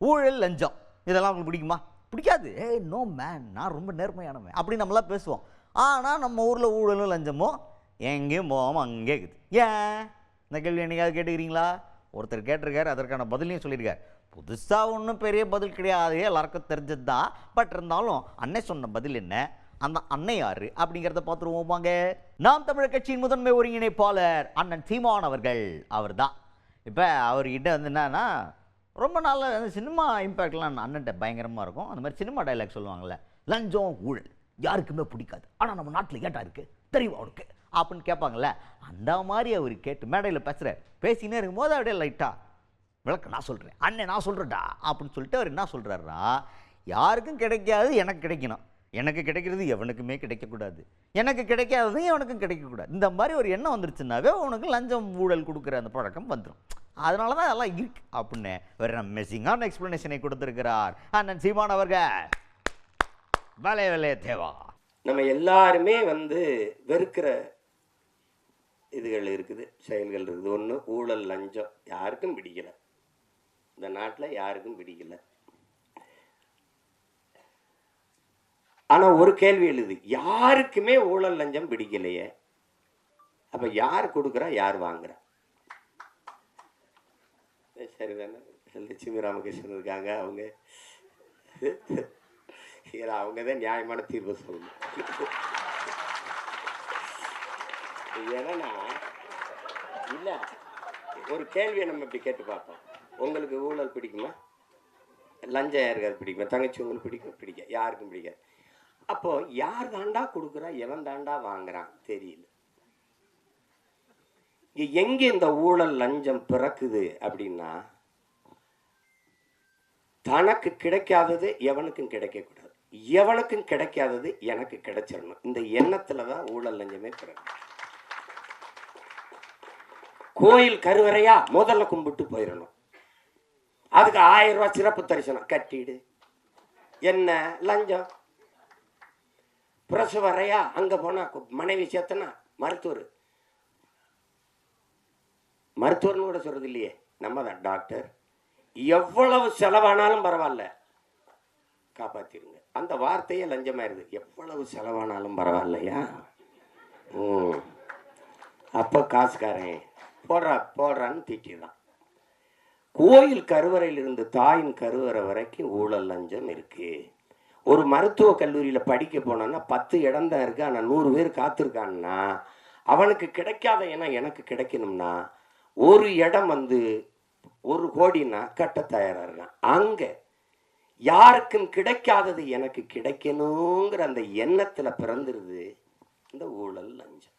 ஊழல் லஞ்சம் இதெல்லாம் உங்களுக்கு பிடிக்குமா? பிடிக்காது. நோ மேன், நான் ரொம்ப நேர்மையானவன் அப்படி நம்மளாம் பேசுவோம். ஆனால் நம்ம ஊரில் ஊழலும் லஞ்சமும் எங்கேயும் போகாமல் அங்கே இருக்குது. ஏன்? இந்த கேள்வி என்னைக்காவது கேட்டுக்கிறீங்களா? ஒருத்தர் கேட்டிருக்காரு, அதற்கான பதிலையும் சொல்லியிருக்கார். புதுசாக ஒன்றும் பெரிய பதில் கிடையாது, எல்லாருக்கும் தெரிஞ்சது தான். பட் இருந்தாலும் அன்னை சொன்ன பதில் என்ன, அந்த அன்னை யாரு அப்படிங்கிறத பார்த்துருவோம் வாங்க. நாம் தமிழர் கட்சியின் முதன்மை ஒருங்கிணைப்பாளர் அண்ணன் சீமான் அவர்கள். அவர் தான் இப்போ அவர்கிட்ட வந்து என்னன்னா, ரொம்ப நாளில் வந்து சினிமா இம்பேக்ட்லாம் அண்ணன்ட்ட பயங்கரமாக இருக்கும். அந்த மாதிரி சினிமா டைலாக் சொல்லுவாங்கள்ல, லஞ்சம் ஊழல் யாருக்குமே பிடிக்காது, ஆனால் நம்ம நாட்டில் ஏட்டா இருக்குது தெரியுமா அவருக்கு அப்படின்னு கேட்பாங்கள்ல, அந்த மாதிரி அவர் கேட்டு மேடையில் பேசுகிறார். பேசினே இருக்கும்போது அப்படியே லைட்டாக விளக்க நான் சொல்கிறேன், அண்ணன் நான் சொல்கிறேன்டா அப்படின்னு சொல்லிட்டு அவர் என்ன சொல்கிறாருன்னா, யாருக்கும் கிடைக்காது எனக்கு கிடைக்கணும், எனக்கு கிடைக்கிறது எவனுக்குமே கிடைக்கக்கூடாது, எனக்கு கிடைக்காதது எவனுக்கும் கிடைக்கக்கூடாது. இந்த மாதிரி ஒரு எண்ணம் வந்துருச்சுன்னாவே உனக்கு லஞ்சம் ஊழல் கொடுக்குற அந்த பழக்கம் வந்துடும். அதனால தான் அதெல்லாம் இருக்கு அப்படின்னு ஒரு அமேசிங்கான எக்ஸ்பிளனேஷனை கொடுத்துருக்கிறார் அண்ணன் சீமான் அவர்கள். வேலைய தேவா. நம்ம எல்லாருமே வந்து வெறுக்கிற இதுகள் இருக்குது, செயல்கள் இருக்குது. ஒன்று ஊழல் லஞ்சம் யாருக்கும் பிடிக்கல, இந்த நாட்டில் யாருக்கும் பிடிக்கல. ஆனால் ஒரு கேள்வி எழுது, யாருக்குமே ஊழல் லஞ்சம் பிடிக்கலையே, அப்போ யார் கொடுக்குறா யார் வாங்குறா? சரிதானே? லட்சுமி ராமகிருஷ்ணன் இருக்காங்க, அவங்க தான் நியாயமான தீர்வு சொல்லணும். ஏன்னா இல்லை, ஒரு கேள்வியை நம்ம இப்படி கேட்டு பார்ப்போம், உங்களுக்கு ஊழல் பிடிக்குமா, லஞ்சம் யாருக்காவது பிடிக்குமா? தங்கச்சி உங்களுக்கு பிடிக்கும்? பிடிக்க யாருக்கும் பிடிக்காது. அப்போ யார் தாண்டா கொடுக்குறா எவன் தாண்டா வாங்குறான் தெரியல. எங்க இந்த ஊழல் லஞ்சம் பிறக்குது அப்படின்னா, தனக்கு கிடைக்காதது எவனுக்கும் கிடைக்கக்கூடாது, எவனுக்கும் கிடைக்காதது எனக்கு கிடைச்சிடணும், இந்த எண்ணத்துலதான் ஊழல் லஞ்சமே பிறகு. கோயில் கருவறையா முதல்ல கும்பிட்டு போயிடணும், அதுக்கு 1000 ரூபாய் சிறப்பு தரிசனம் கட்டிடு, என்ன லஞ்சம். பிரசவறையா அங்க போனா மனைவி சேர்த்தனா மருத்துவர்னு கூட சொல்றது இல்லையே, நம்ம தான் டாக்டர். எவ்வளவு செலவானாலும் பரவாயில்ல காப்பாத்திருங்க, அந்த வார்த்தையே லஞ்சமாயிருது. எவ்வளவு செலவானாலும் பரவாயில்லையா, அப்ப காசுக்காரன் போடுறான்னு திட்டிதான். கோயில் கருவறையிலிருந்து தாயின் கருவறை வரைக்கும் ஊழல் லஞ்சம் இருக்கு. ஒரு மருத்துவ கல்லூரியில படிக்க போனான்னா 10 இடம் தான் இருக்கு, ஆனா 100 பேர் காத்திருக்கான்னா அவனுக்கு கிடைக்காத இடம் எனக்கு கிடைக்கணும்னா ஒரு இடம் வந்து 1 கோடின்னா கட்ட தயாரா இருக்கான். அங்க யாருக்கும் கிடைக்காதது எனக்கு கிடைக்கணுங்கிற அந்த எண்ணத்துல பிறந்துருது இந்த ஊழல் லஞ்சம்.